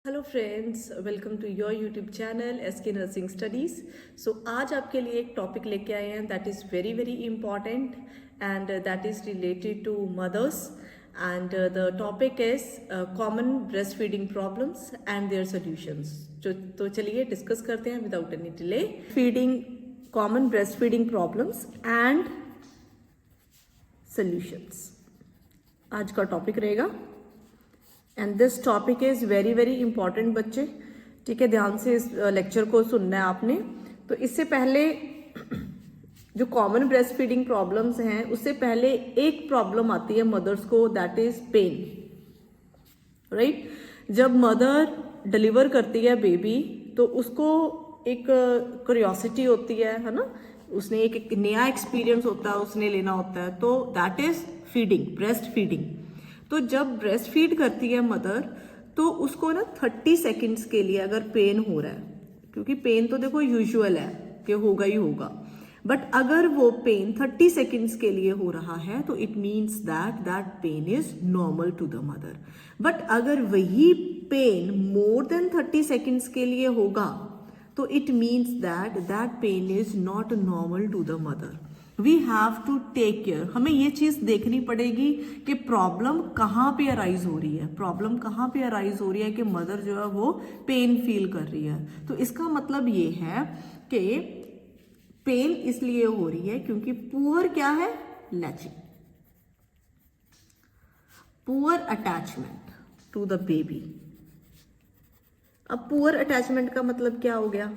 Hello friends, welcome to your YouTube channel SK nursing studies. So आज आपके लिए एक टॉपिक लेके आए हैं that is very very important and that is related to mothers and the topic is common breast feeding problems and their solutions. तो चलिए discuss करते हैं without any delay. Feeding common breast feeding problems and solutions आज का topic रहेगा and this topic is very very important बच्चे। ठीक है, ध्यान से इस लेक्चर को सुनना है आपने। तो इससे पहले जो कॉमन ब्रेस्ट फीडिंग प्रॉब्लम्स हैं उससे पहले एक प्रॉब्लम आती है मदर्स को, दैट इज पेन। राइट, जब मदर डिलीवर करती है बेबी तो उसको एक क्यूरियोसिटी होती है ना, उसने एक नया एक्सपीरियंस होता है, उसने लेना होता है, तो that is feeding, breast feeding. तो जब ब्रेस्ट फीड करती है मदर तो उसको ना 30 सेकेंड्स के लिए अगर पेन हो रहा है, क्योंकि पेन तो देखो यूजुअल है कि होगा ही होगा, बट अगर वो पेन 30 सेकेंड्स के लिए हो रहा है तो it means that pain is normal to the mother. But अगर वही पेन मोर देन 30 सेकेंड्स के लिए होगा तो it means that pain is not normal to the mother. We have to take care. हमें ये चीज देखनी पड़ेगी कि प्रॉब्लम कहाँ पे अराइज हो रही है, प्रॉब्लम कहाँ पे अराइज हो रही है कि मदर जो है वो पेन फील कर रही है। तो इसका मतलब ये है कि पेन इसलिए हो रही है क्योंकि पुअर क्या है, latching, poor attachment to the baby. अब पुअर अटैचमेंट का मतलब क्या हो गया,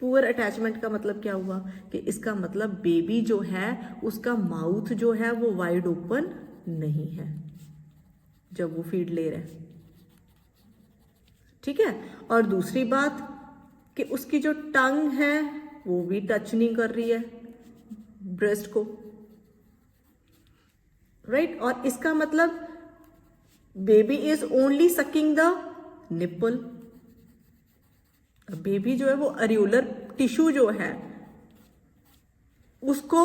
पुअर अटैचमेंट का मतलब क्या हुआ कि इसका मतलब बेबी जो है उसका माउथ जो है वो वाइड ओपन नहीं है जब वो फीड ले रहा है। ठीक है, और दूसरी बात कि उसकी जो टंग है वो भी टच नहीं कर रही है ब्रेस्ट को। राइट, और इसका मतलब baby is only sucking the nipple. Baby जो है वो अरियोलर टिश्यू जो है उसको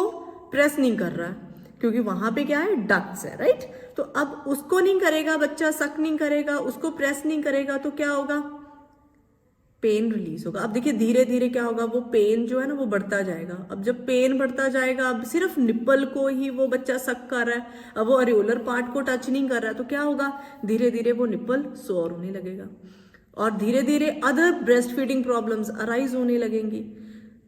प्रेस नहीं कर रहा है क्योंकि वहां पे क्या है, डक्ट्स है। राइट, तो अब उसको नहीं करेगा बच्चा, सक नहीं करेगा, उसको प्रेस नहीं करेगा तो क्या होगा, पेन रिलीज होगा। अब देखिए धीरे धीरे क्या होगा, वो पेन जो है ना वो बढ़ता जाएगा। अब जब पेन बढ़ता जाएगा, अब सिर्फ निप्पल को ही वो बच्चा सक कर रहा है, अब वो अरियोलर पार्ट को टच नहीं कर रहा है, तो क्या होगा, धीरे धीरे वो निप्पल सोर होने लगेगा और धीरे धीरे other breast feeding problems arise होने लगेंगी।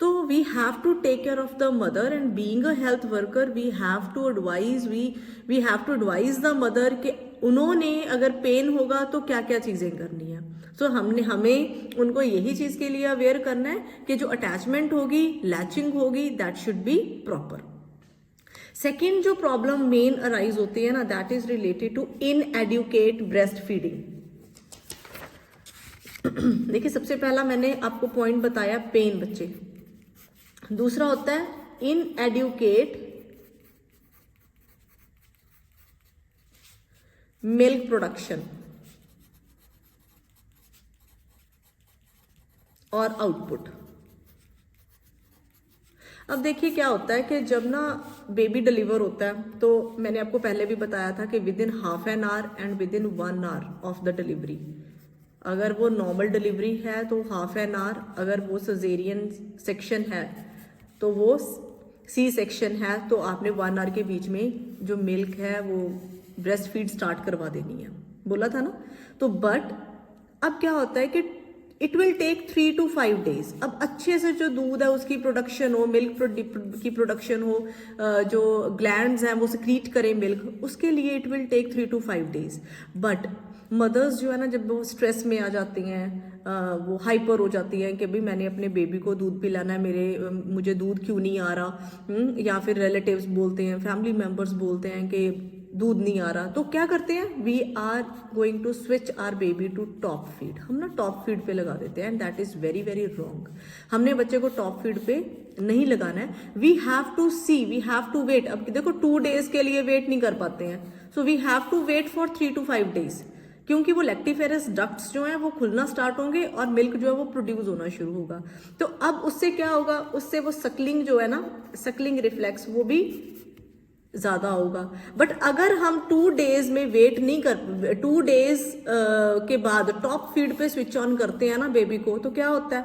तो we have to take care of the mother and being a health worker we have to advise we have to advise the mother कि उन्होंने अगर पेन होगा तो क्या क्या चीजें करनी है। सो हमें उनको यही चीज के लिए अवेयर करना है कि जो अटैचमेंट होगी, लैचिंग होगी, that should be proper. Second जो प्रॉब्लम मेन अराइज होती है ना, that is related to inadequate breast feeding. देखिए सबसे पहला मैंने आपको पॉइंट बताया पेन बच्चे, दूसरा होता है इनएडुकेट मिल्क प्रोडक्शन और आउटपुट। अब देखिए क्या होता है कि जब ना बेबी डिलीवर होता है तो मैंने आपको पहले भी बताया था कि with in half an hour and with in 1 hour of the delivery, अगर वो नॉर्मल डिलीवरी है तो हाफ एन आवर, अगर वो सजेरियन सेक्शन है तो वो सी सेक्शन है तो आपने 1 आवर के बीच में जो मिल्क है वो ब्रेस्ट फीड स्टार्ट करवा देनी है, बोला था ना। तो बट अब क्या होता है कि it will take 3 to 5 days। अब अच्छे से जो दूध है उसकी प्रोडक्शन हो, मिल्क की प्रोडक्शन हो, जो ग्लैंड्स हैं वो सिक्रीट करें मिल्क, उसके लिए it will take 3 to 5 days। But mothers जो है ना जब वो स्ट्रेस में आ जाती हैं, वो हाइपर हो जाती हैं कि भाई मैंने अपने बेबी को दूध पिलाना है, मुझे दूध क्यों नहीं आ रहा, या फिर रिलेटिव्स बोलते हैं, फैमिली मेम्बर्स बोलते हैं कि दूध नहीं आ रहा, तो क्या करते हैं, we are going to switch our baby to top feed. हम ना टॉप फीड पे लगा देते हैं and that is very very wrong. हमने बच्चे को टॉप फीड पे नहीं लगाना है। We have to see, we have to wait. अब देखो 2 days के लिए वेट नहीं कर पाते हैं, so we have to wait for 3 to 5 days, क्योंकि वो लैक्टिफेरस डक्ट्स जो हैं वो खुलना स्टार्ट होंगे और मिल्क जो है वो प्रोड्यूस होना शुरू होगा। तो अब उससे क्या होगा, उससे वो सकलिंग जो है ना, सकलिंग रिफ्लेक्स वो भी ज़्यादा होगा। बट अगर हम 2 डेज में वेट नहीं कर 2 डेज के बाद टॉप फीड पे स्विच ऑन करते हैं ना बेबी को, तो क्या होता है,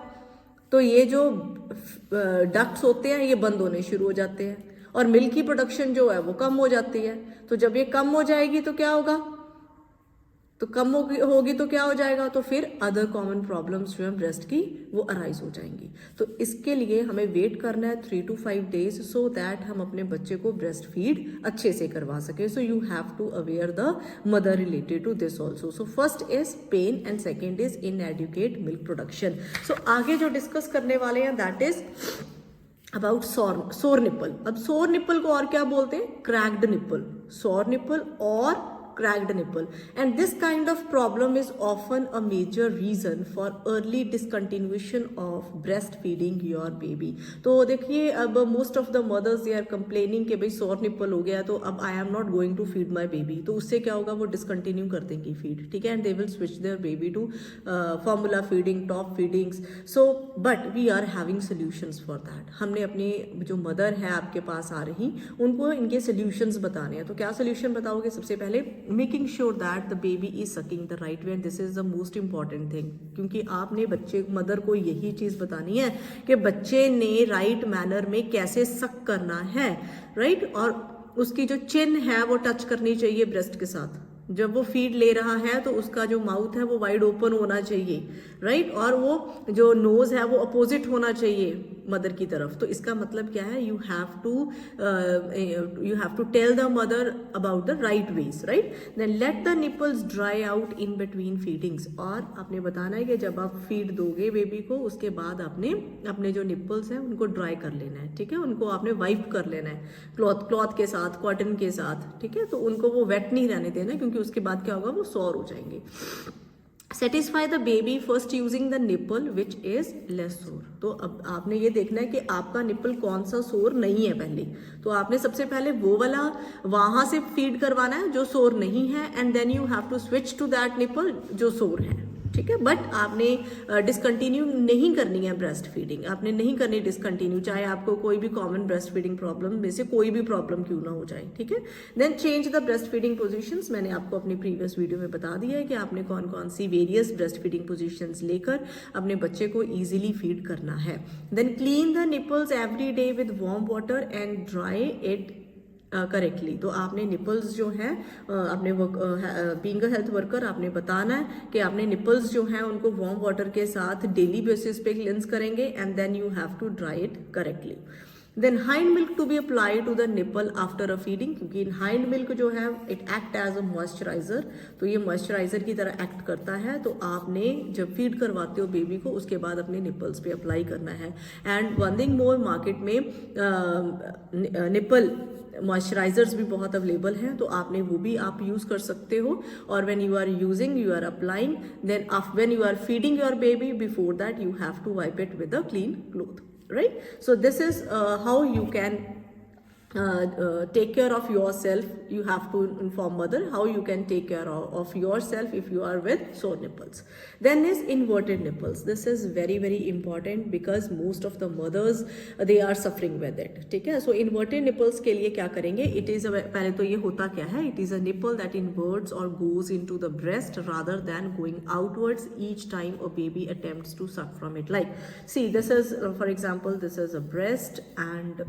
तो ये जो डक्ट्स होते हैं ये बंद होने शुरू हो जाते हैं और मिल्क की प्रोडक्शन जो है वो कम हो जाती है। तो जब ये कम हो जाएगी तो क्या होगा, तो कम होगी तो क्या हो जाएगा, तो फिर अदर कॉमन प्रॉब्लम्स जो है ब्रेस्ट की वो अराइज हो जाएंगी। तो इसके लिए हमें वेट करना है 3 to 5 डेज सो दैट हम अपने बच्चे को ब्रेस्ट फीड अच्छे से करवा सके। So you have to aware the mother related to this also. So first is pain and second is inadequate milk production. So आगे जो डिस्कस करने वाले हैं that is about sore nipple. अब सोर निपल को और क्या बोलते हैं, क्रैक्ड निपल, सोर निपल और cracked nipple, and this kind of problem is often a major reason for early discontinuation of breastfeeding your baby। तो देखिए अब most of the mothers they are complaining कि भाई sore nipple हो गया तो अब I am not going to feed my baby, तो उससे क्या होगा, वो discontinue कर देंगी feed, ठीक है, and they will switch their baby to formula feeding, top feedings। so but we are having solutions for that। हमने अपनी जो mother है आपके पास आ रही उनको इनके solutions बताने हैं। तो क्या solution बताओगे, सबसे पहले making sure that the baby is sucking the right way, and this is the most important thing, क्योंकि आपने बच्चे मदर को यही चीज बतानी है कि बच्चे ने राइट मैनर में कैसे सक करना है, राइट, और उसकी जो चिन है वो टच करनी चाहिए ब्रेस्ट के साथ। जब वो फीड ले रहा है तो उसका जो माउथ है वो वाइड ओपन होना चाहिए, राइट, और वो जो नोज है वो अपोजिट होना चाहिए मदर की तरफ। तो इसका मतलब क्या है, you have to tell the mother about the right ways, right. Then let the nipples dry out in between feedings, और आपने बताना है कि जब आप फीड दोगे बेबी को उसके बाद आपने अपने जो निपल्स हैं उनको ड्राई कर लेना है, ठीक है, उनको आपने वाइप कर लेना है क्लॉथ के साथ, कॉटन के साथ, ठीक है, तो उनको वो वेट नहीं रहने देना, क्योंकि उसके बाद क्या होगा, वो सॉर हो जाएंगे। Satisfy the baby first using the nipple which is less सोर। तो अब आपने ये देखना है कि आपका निपल कौन सा सोर नहीं है पहले, तो आपने सबसे पहले वो वाला वहां से फीड करवाना है जो सोर नहीं है, and then you have to switch to that nipple जो सोर है, ठीक है। बट आपने डिसकंटिन्यू नहीं करनी है ब्रेस्ट फीडिंग, आपने नहीं करनी डिसकंटिन्यू, चाहे आपको कोई भी कॉमन ब्रेस्ट फीडिंग प्रॉब्लम में से कोई भी प्रॉब्लम क्यों ना हो जाए, ठीक है। Then change the breast feeding positions, मैंने आपको अपनी प्रीवियस वीडियो में बता दिया है कि आपने कौन कौन सी वेरियस ब्रेस्ट फीडिंग पोजीशंस लेकर अपने बच्चे को ईजिली फीड करना है। Then clean the nipples every day with warm water and dry it correctly. तो आपने निपल्स जो हैं अपने बीइंग अ हेल्थ वर्कर आपने बताना है कि आपने निपल्स जो हैं उनको वार्म वाटर के साथ डेली बेसिस पे क्लींस करेंगे, and then you have to dry it correctly. Then hind milk to be apply to the nipple after a feeding, क्योंकि हाइंड मिल्क जो है it act as a moisturizer, तो ये moisturiser की तरह act करता है। तो आपने जब फीड करवाते हो बेबी को उसके बाद अपने निपल्स पे अप्लाई करना है। And one thing more, market में निपल मॉइस्चराइजर्स भी बहुत अवेलेबल हैं, तो आपने वो भी आप यूज़ कर सकते हो। और when you are using, you are applying, then when you are feeding your baby, before that you have to wipe it with a clean cloth, right? So this is how you can take care of yourself. You have to inform mother how you can take care of yourself if you are with sore nipples. Then is inverted nipples. This is very very important because most of the mothers they are suffering with it, ठीक है। So inverted nipples के लिए क्या करेंगे, it is पहले तो ये होता क्या है, it is a nipple that inverts or goes into the breast rather than going outwards each time a baby attempts to suck from it. Like see, this is for example this is a breast, and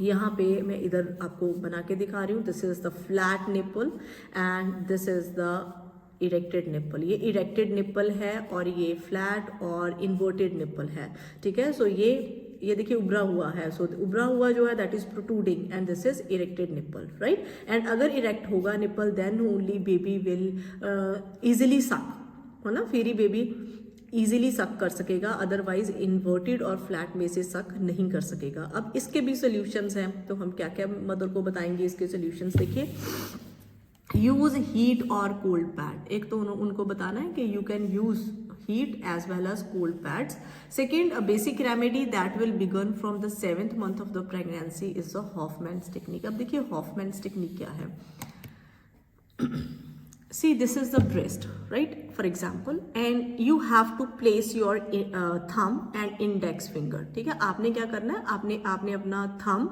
यहाँ पे मैं इधर आपको बना के दिखा रही हूँ, this is the flat nipple and this is the erected nipple. ये इरेक्टेड निपल है और ये फ्लैट और इन्वर्टेड निपल है, ठीक है। सो ये देखिए उभरा हुआ है, सो उभरा हुआ जो है that is protruding and this is erected nipple, right. And अगर इरेक्ट होगा nipple then only baby will easily suck, है ना, फिर ही बेबी इजीली सक कर सकेगा, अदरवाइज इन्वर्टेड और फ्लैट में से सक नहीं कर सकेगा। अब इसके भी सोल्यूशंस हैं, तो हम क्या क्या मदर को बताएंगे इसके सोल्यूशंस। देखिए, यूज हीट और कोल्ड पैड, एक तो उनको बताना है कि you can use heat as well as cold pads. Second, a basic remedy that will begin from the 7th month of the pregnancy is the Hoffman's technique. अब देखिए हॉफमैन्स technique क्या है। See, this is the breast, right, for example, and you have to place your thumb and index finger, ठीक है। आपने क्या करना है, आपने अपना thumb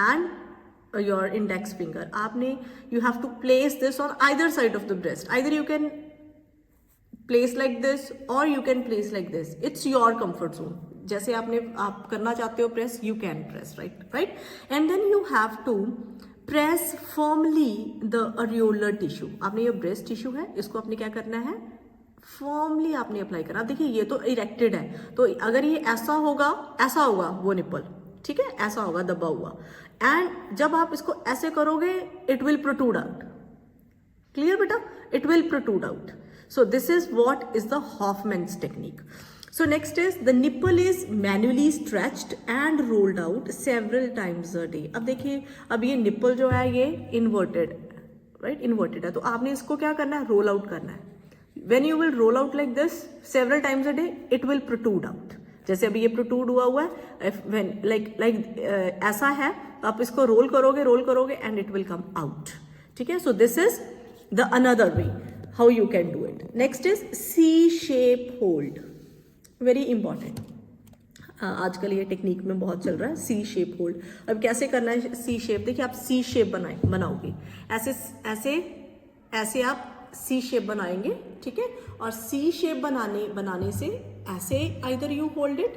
and your index finger. आपने you have to place this on either side of the breast. Either you can place like this or you can place like this. It's your comfort zone. जैसे आप करना चाहते हो press, you can press, right? And then you have to press firmly the areolar tissue. आपने ये breast tissue है, इसको आपने क्या करना है, फॉर्मली आपने अप्लाई करा. देखिए ये तो इरेक्टेड है, तो अगर ये ऐसा होगा वो निपल, ठीक है, ऐसा होगा दबा हुआ. एंड जब आप इसको ऐसे करोगे it will protrude out. Clear बेटा, it will protrude out. So this is what is the Hoffman's technique. So next is the nipple is manually stretched and rolled out several times a day. अब देखिए, अब ये nipple जो है ये inverted, right, inverted है, तो आपने इसको क्या करना है, रोल आउट करना है. When you will roll out like this several times a day, it will protrude out. जैसे अभी ये प्रोट्रूड हुआ है, when like ऐसा है, आप इसको रोल करोगे and it will come out. ठीक है, so this is the another way how you can do it. Next is C shape hold. Very important. आजकल ये टेक्निक में बहुत चल रहा है C shape hold. अब कैसे करना है C shape, देखिए आप C shape बनाओगे, ऐसे आप C शेप बनाएंगे, ठीक है, और C शेप बनाने से ऐसे आइदर यू होल्ड इट,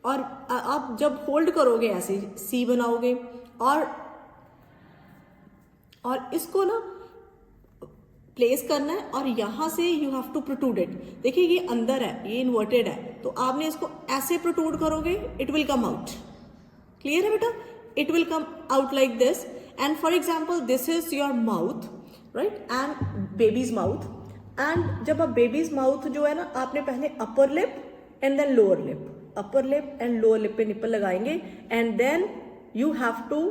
और आप जब होल्ड करोगे ऐसे C बनाओगे, और इसको ना प्लेस करना है, और यहां से you have to protrude it. देखिए ये अंदर है, ये इन्वर्टेड है, तो आपने इसको ऐसे प्रोट्रूड करोगे, it will come out. Clear है बेटा, it will come out like this. And for example this is your mouth, right, and baby's mouth. And जब आप बेबीज माउथ जो है ना, आपने पहले upper lip and then lower lip, upper lip and lower lip पे nipple लगाएंगे, and then you have to,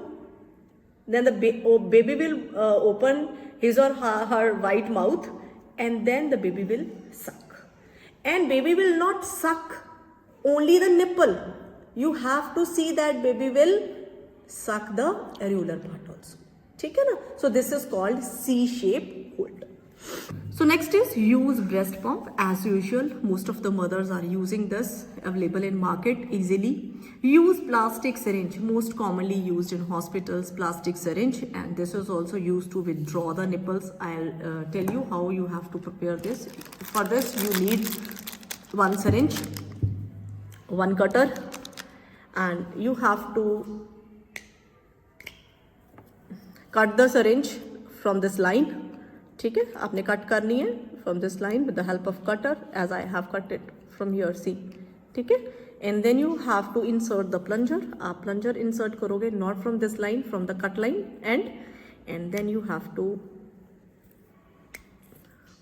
then the baby will open his or her wide mouth, and then the baby will suck. And baby will not suck only the nipple. You have to see that baby will suck the areolar part also. ठीक है ना. So this is called C shape hold. So next is use breast pump. As usual, most of the mothers are using this, available in market easily. Use plastic syringe, most commonly used in hospitals, plastic syringe, and this is also used to withdraw the nipples. I'll tell you how you have to prepare this. For this you need one syringe, one cutter, and you have to cut the syringe from this line. ठीक है, आपने cut करनी है from this line with the help of cutter, as I have cut it from here, see. ठीक है, and then you have to insert the plunger. आप plunger insert करोगे not from this line, from the cut line, and then you have to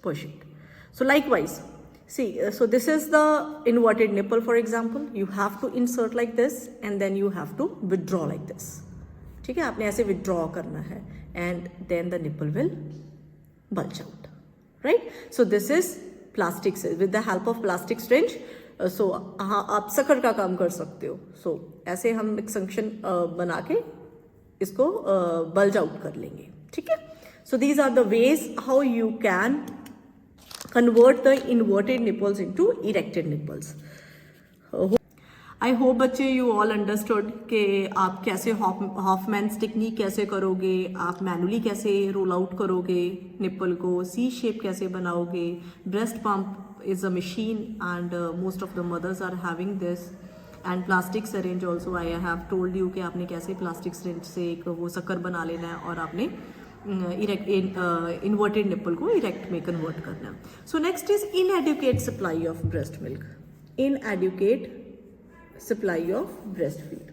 push it. So likewise, see, so this is the inverted nipple, for example. You have to insert like this, and then you have to withdraw like this. ठीक है, आपने ऐसे withdraw करना है, and then the nipple will bulge out, right. So this is plastic with the help of plastic syringe. So हाँ, आप sucker का काम कर सकते हो. सो ऐसे हम एक संक्शन बना के इसको बल्ज आउट कर लेंगे. ठीक है, so these are the ways how you can convert the inverted nipples into erected nipples. I hope बच्चे यू ऑल अंडरस्टूड कि आप कैसे हॉफमैन्स टेक्निक कैसे करोगे, आप मैनुअली कैसे रोल आउट करोगे निपल को, C शेप कैसे बनाओगे. Breast pump is a machine and most of the mothers are having this, and plastic syringe also. I have told you कि आपने कैसे प्लास्टिक सिरिंज से एक वो शक्कर बना लेना है, और आपने इन्वर्टेड निपल को इरेक्ट में कन्वर्ट करना है. So next is inadequate supply of breast milk. Inadequate supply of breast feed,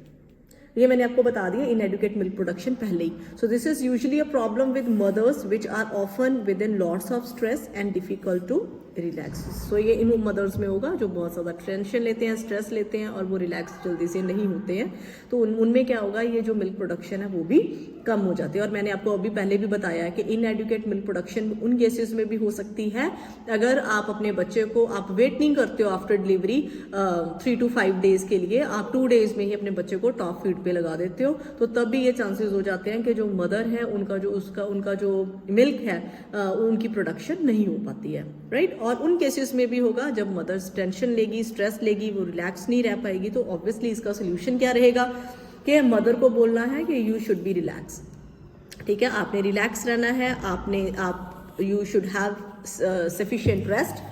ये मैंने आपको बता दिया, इनएडुकेट मिल्क प्रोडक्शन पहले ही. So this is usually a problem with mothers which are often with in lots of stress and difficult to relax. So ये इन mother's में होगा जो बहुत ज़्यादा टेंशन लेते हैं, स्ट्रेस लेते हैं, और वो रिलैक्स जल्दी से नहीं होते हैं. तो उनमें क्या होगा, ये जो मिल्क प्रोडक्शन है वो भी कम हो जाती है. और मैंने आपको अभी पहले भी बताया है कि इनएडुकेट मिल्क प्रोडक्शन उन केसेस में भी हो सकती है अगर आप अपने बच्चे को, आप वेट नहीं करते हो आफ्टर डिलीवरी 3 to 5 डेज के लिए, आप 2 डेज में ही अपने बच्चे को टॉप फीड पे लगा देते हो, तो तब भी ये चांसेस हो जाते हैं कि जो मदर है उनका जो मिल्क है उनकी प्रोडक्शन नहीं हो पाती है, राइट. और उन केसेस में भी होगा जब मदर टेंशन लेगी, स्ट्रेस लेगी, वो रिलैक्स नहीं रह पाएगी. तो ऑब्वियसली इसका सोल्यूशन क्या रहेगा कि मदर को बोलना है कि यू शुड बी रिलैक्स. ठीक है, आपने रिलैक्स रहना है, आप you should have sufficient rest,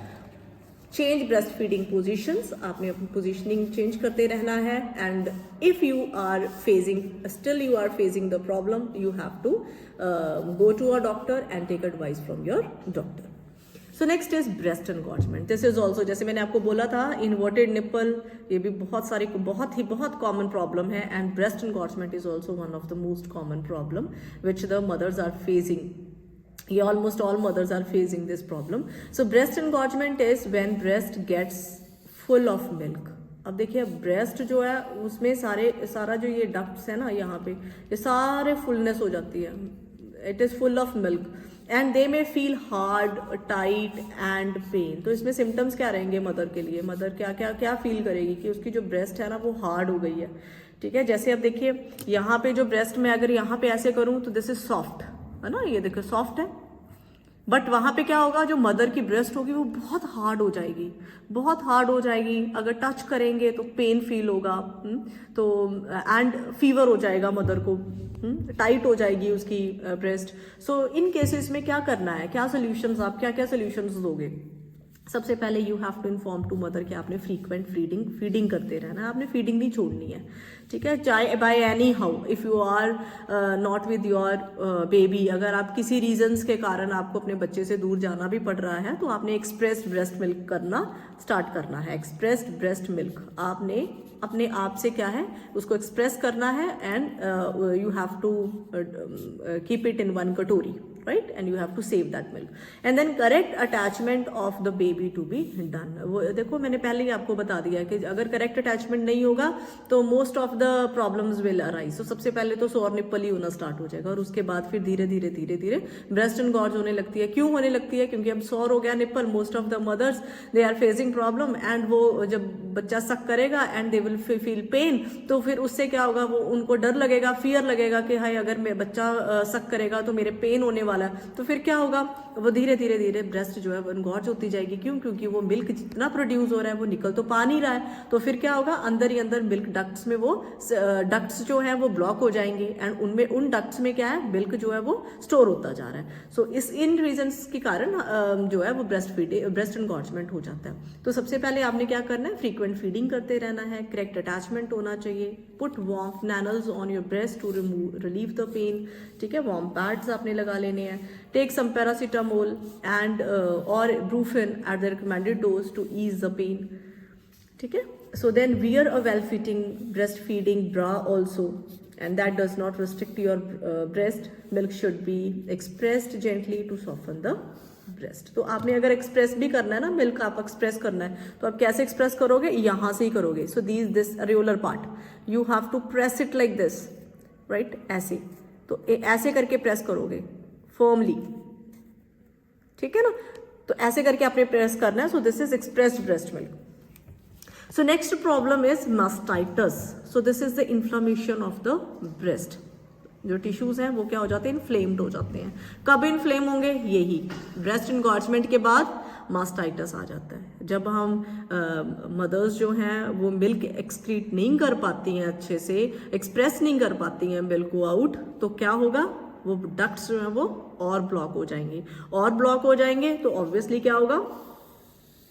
change breast feeding positions, आपने अपनी पोजिशनिंग चेंज करते रहना है। And if you are facing the problem, you have to go to a doctor and take advice from your doctor. So next is breast engorgement. This is also, जैसे मैंने आपको बोला था, इन्वर्टेड निप्पल, ये भी बहुत कॉमन प्रॉब्लम है। And breast engorgement is also one of the most common problem which the mothers are facing. Yeah, almost all mothers are facing this problem. So breast engorgement is when breast gets full of milk. अब देखिए breast जो है उसमें सारा जो ये ducts है ना, यहाँ पे ये सारे फुलनेस हो जाती है, it is full of milk and they may feel hard, tight and pain. तो इसमें सिम्टम्स क्या रहेंगे मदर के लिए? मदर क्या फील करेगी कि उसकी जो ब्रेस्ट है ना वो हार्ड हो गई है। ठीक है, जैसे अब देखिए यहाँ पे जो ब्रेस्ट में अगर यहाँ पे ऐसे करूँ तो दिस इज सॉफ्ट है ना, ये देखो सॉफ्ट है, बट वहां पे क्या होगा, जो मदर की ब्रेस्ट होगी वो बहुत हार्ड हो जाएगी, बहुत हार्ड हो जाएगी। अगर टच करेंगे तो पेन फील होगा, तो एंड फीवर हो जाएगा मदर को, टाइट हो जाएगी उसकी ब्रेस्ट। सो इन केसेस में क्या करना है, क्या सोल्यूशंस, आप क्या सोल्यूशंस दोगे? सबसे पहले you have to inform to mother कि आपने फ्रीक्वेंट फीडिंग करते रहना है, आपने फीडिंग नहीं छोड़नी है। ठीक है, चाहे by anyhow, if you are not with your baby, अगर आप किसी रीजंस के कारण आपको अपने बच्चे से दूर जाना भी पड़ रहा है तो आपने एक्सप्रेस्ड ब्रेस्ट मिल्क करना स्टार्ट करना है। एक्सप्रेस्ड ब्रेस्ट मिल्क आपने अपने आप से क्या है उसको एक्सप्रेस करना है and you have to keep it in one katori, right? And you have to save that milk and then correct attachment of the baby to be done। वो देखो मैंने पहले ही आपको बता दिया कि अगर करेक्ट अटैचमेंट नहीं होगा तो most of the problems will arise. तो सबसे पहले तो सोर निप्पल ही होना स्टार्ट हो जाएगा और उसके बाद फिर धीरे धीरे ब्रेस्ट एनगॉर्ज होने लगती है। क्यों होने लगती है? क्योंकि अब सोर हो गया nipple, most of the mothers they are facing problem and वो जब बच्चा सक करेगा and they will feel pain, तो फिर उससे क्या होगा, वो उनको डर लगेगा, फियर लगेगा कि हाय अगर मेरा बच्चा सक करेगा तो मेरे पेन होने वाला है। तो फिर क्या होगा, वो धीरे धीरे ब्रेस्ट जो है वो एनगॉर्ज होती जाएगी। क्यों? क्योंकि वो मिल्क जितना प्रोड्यूस हो रहा है वो निकल तो पा नहीं रहा है। तो फिर क्या होगा, अंदर ही अंदर मिल्क डक्ट्स में वो डक्ट्स जो है वो ब्लॉक हो जाएंगे एंड उनमें उन डक्ट्स में क्या है, मिल्क जो है वो स्टोर होता जा रहा है। सो इन रीजंस के कारण जो है वो ब्रेस्ट एनगॉर्जमेंट हो जाता है। तो सबसे पहले आपने क्या करना है, फ्रीक्वेंट फीडिंग करते रहना है, करेक्ट अटैचमेंट होना चाहिए, put warm flannels on your breast to relieve the pain. ठीक है, वार्म पैड्स आपने लगा लेने हैं, take some paracetamol and ibuprofen at the recommended dose to ease the pain. ठीक है, so then wear a well fitting breast feeding bra also and that does not restrict your breast. Milk should be expressed gently to soften the breast। तो आपने अगर express भी करना है ना, milk आप एक्सप्रेस करना है तो आप कैसे एक्सप्रेस करोगे, यहाँ से ही करोगे। So this areolar part you have to press it like this, right? ऐसे, तो ऐसे करके प्रेस करोगे फर्मली, ठीक है ना, तो ऐसे करके आपने प्रेस करना है। सो this is expressed breast milk. So next problem is mastitis. So this is the inflammation of the breast. जो टिश्यूज हैं वो क्या हो जाते हैं, इन्फ्लेम्ड हो जाते हैं। कब इन्फ्लेम होंगे, यही ब्रेस्ट एनगॉर्जमेंट के बाद मास्टाइटिस आ जाता है। जब हम मदर्स जो हैं वो मिल्क एक्सक्रीट नहीं कर पाती हैं, अच्छे से एक्सप्रेस नहीं कर पाती हैं मिल्क को आउट, तो क्या होगा, वो डक्ट्स जो हैं वो और ब्लॉक हो जाएंगे, और ब्लॉक हो जाएंगे तो ऑब्वियसली क्या होगा,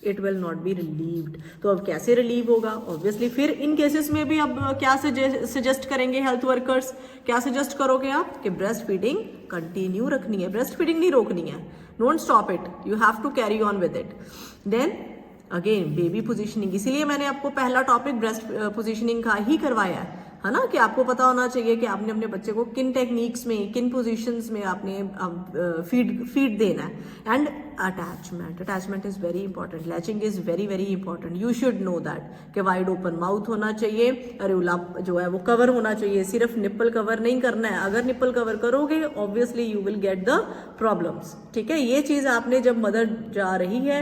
it will not be relieved. तो अब कैसे रिलीव होगा, ऑब्वियसली फिर इन केसेस में भी अब क्या सजेस्ट करेंगे हेल्थ वर्कर्स, क्या सजेस्ट करोगे आप कि ब्रेस्ट फीडिंग कंटिन्यू रखनी है, ब्रेस्ट फीडिंग नहीं रोकनी है, don't stop it, you have to carry on with it. Then again baby positioning, इसीलिए मैंने आपको पहला टॉपिक ब्रेस्ट पोजिशनिंग का ही करवाया है ना, कि आपको पता होना चाहिए कि आपने अपने बच्चे को किन टेक्निक्स में, किन पोजीशंस में आपने फीड देना है। And attachment is very important, latching is very very important, you should know that कि वाइड ओपन माउथ होना चाहिए, अरेउला जो है वो कवर होना चाहिए, सिर्फ निप्पल कवर नहीं करना है। अगर निप्पल कवर करोगे obviously you will get the problems. ठीक है, ये चीज़ आपने जब मदर जा रही है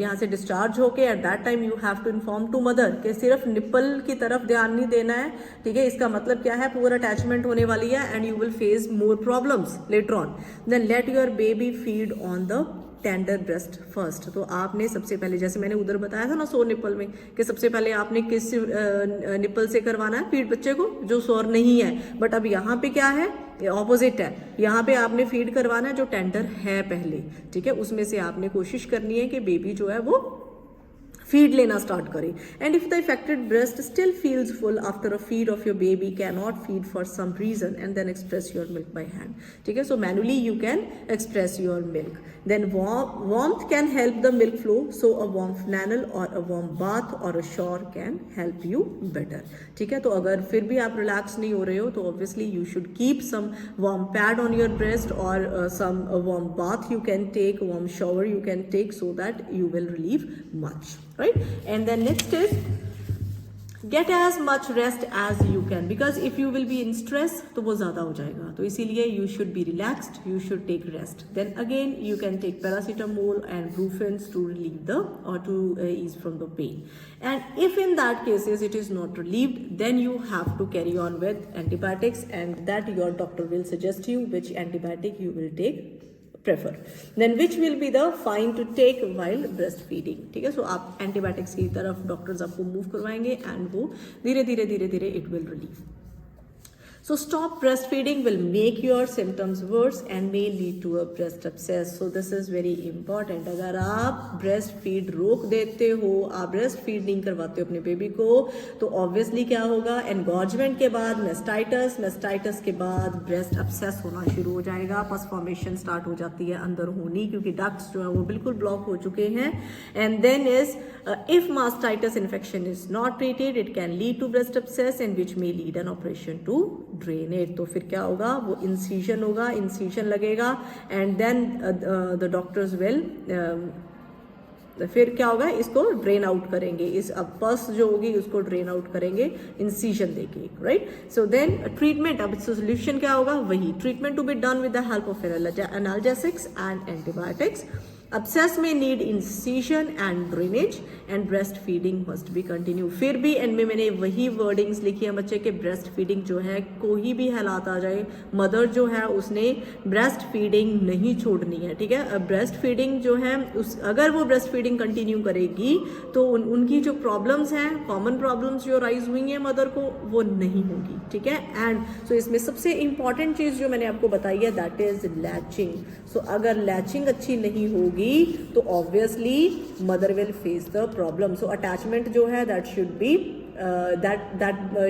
यहाँ से डिस्चार्ज होके, at that time you have to inform to mother कि सिर्फ निप्पल की तरफ ध्यान नहीं देना है। ठीक है, इसका मतलब क्या है, पुअर अटैचमेंट होने वाली है and you will face more problems later on. Then let your baby feed on the tender breast first. तो आपने सबसे पहले, जैसे मैंने उधर बताया था ना सोर निप्पल में, कि सबसे पहले आपने किस निप्पल से करवाना है फीड बच्चे को, जो सोर नहीं है। बट अब यहाँ पे क्या है, ऑपोजिट है, यहाँ पे आपने फीड करवाना है जो टेंडर है पहले, ठीक है, उसमें से आपने कोशिश करनी है कि बेबी जो है वो फीड लेना स्टार्ट करें. And if the affected breast still feels full after a feed of your baby can not feed for some reason and then express your milk by hand. ठीक है, so manually you can express your milk. Then warmth can help the milk flow, so a warm flannel or a warm bath or a shower can help you better. ठीक है, तो अगर फिर भी आप relax नहीं हो रहे हो तो obviously you should keep some warm pad on your breast और some warm bath you can take, warm shower you can take, so that you will relieve much, right? And then next is get as much rest as you can, because if you will be in stress तो वो ज़्यादा हो जाएगा, तो इसीलिए you should be relaxed, you should take rest. Then again you can take paracetamol and brufen to relieve the or to ease from the pain. And if in that cases it is not relieved, then you have to carry on with antibiotics, and that your doctor will suggest you which antibiotic you will take prefer. Then which will be the fine to take while breastfeeding. ठीक है, सो आप antibiotics की तरफ doctors आपको move करवाएंगे and वो धीरे धीरे it will relieve. So stop breastfeeding will make your symptoms worse and may lead to a breast abscess. So this is very important. अगर आप breastfeed रोक देते हो, आप breastfeed नहीं करवाते हो अपने बेबी को, तो obviously क्या होगा, engorgement के बाद mastitis के बाद breast abscess होना शुरू हो जाएगा, pus formation start हो जाती है अंदर होनी, क्योंकि ducts जो है वो बिल्कुल block हो चुके हैं. And then is if mastitis infection is not treated, it can lead to breast abscess and which may lead an operation to drainage. तो फिर क्या होगा, वो इंसीजन होगा, इंसीजन लगेगा and then the doctors will फिर क्या होगा, इसको ड्रेन आउट करेंगे, इस अब पस जो होगी उसको ड्रेन आउट करेंगे इंसीजन देके, राइट. सो देन ट्रीटमेंट, अब सोल्यूशन क्या होगा, वही treatment to be done with the help of analgesics and antibiotics. Abscess may need incision and drainage and breastfeeding must be continue. फिर भी एंड में मैंने वही वर्डिंग्स लिखी है बच्चे के, ब्रेस्ट फीडिंग जो है कोई भी हालात आ जाए, मदर जो है उसने ब्रेस्ट फीडिंग नहीं छोड़नी है. ठीक है, ब्रेस्ट फीडिंग जो है उस अगर वो ब्रेस्ट फीडिंग कंटिन्यू करेगी तो उनकी जो प्रॉब्लम्स हैं, कॉमन प्रॉब्लम्स जो राइज हुई हैं मदर को, वो नहीं होगी. ठीक है, एंड सो इसमें सबसे इंपॉर्टेंट चीज़ जो मैंने आपको बताई है दैट इज लैचिंग. सो अगर लैचिंग अच्छी नहीं होगी तो obviously mother will face the problem. So attachment जो है that should B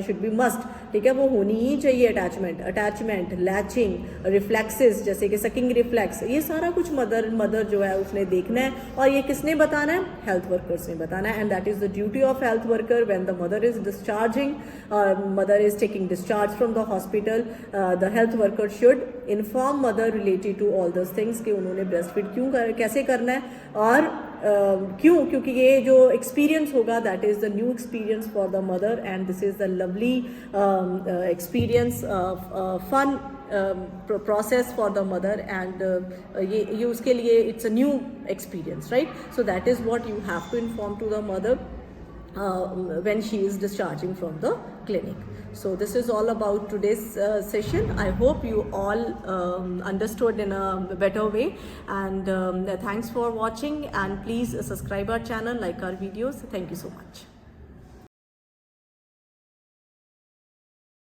should be must. ठीक है, वो होनी ही चाहिए. अटैचमेंट, लैचिंग, रिफ्लेक्सेस जैसे कि सकिंग रिफ्लेक्स, ये सारा कुछ मदर जो है उसने देखना है. और ये किसने बताना है, हेल्थ वर्कर्स ने बताना है. And that is the duty of health worker when the mother is discharging, mother is taking discharge from the hospital. The health worker should inform mother related to all those things कि उन्होंने breast feed कैसे करना है और क्यों, क्योंकि ये जो एक्सपीरियंस होगा that is the new experience for the mother and this is the lovely experience, fun process for the mother, and ये उसके लिए it's a new experience, right? So that is what you have to inform to the mother when she is discharging from the clinic. So this is all about today's session. I hope you all understood in a better way, and thanks for watching, and please subscribe our channel, like our videos. Thank you so much.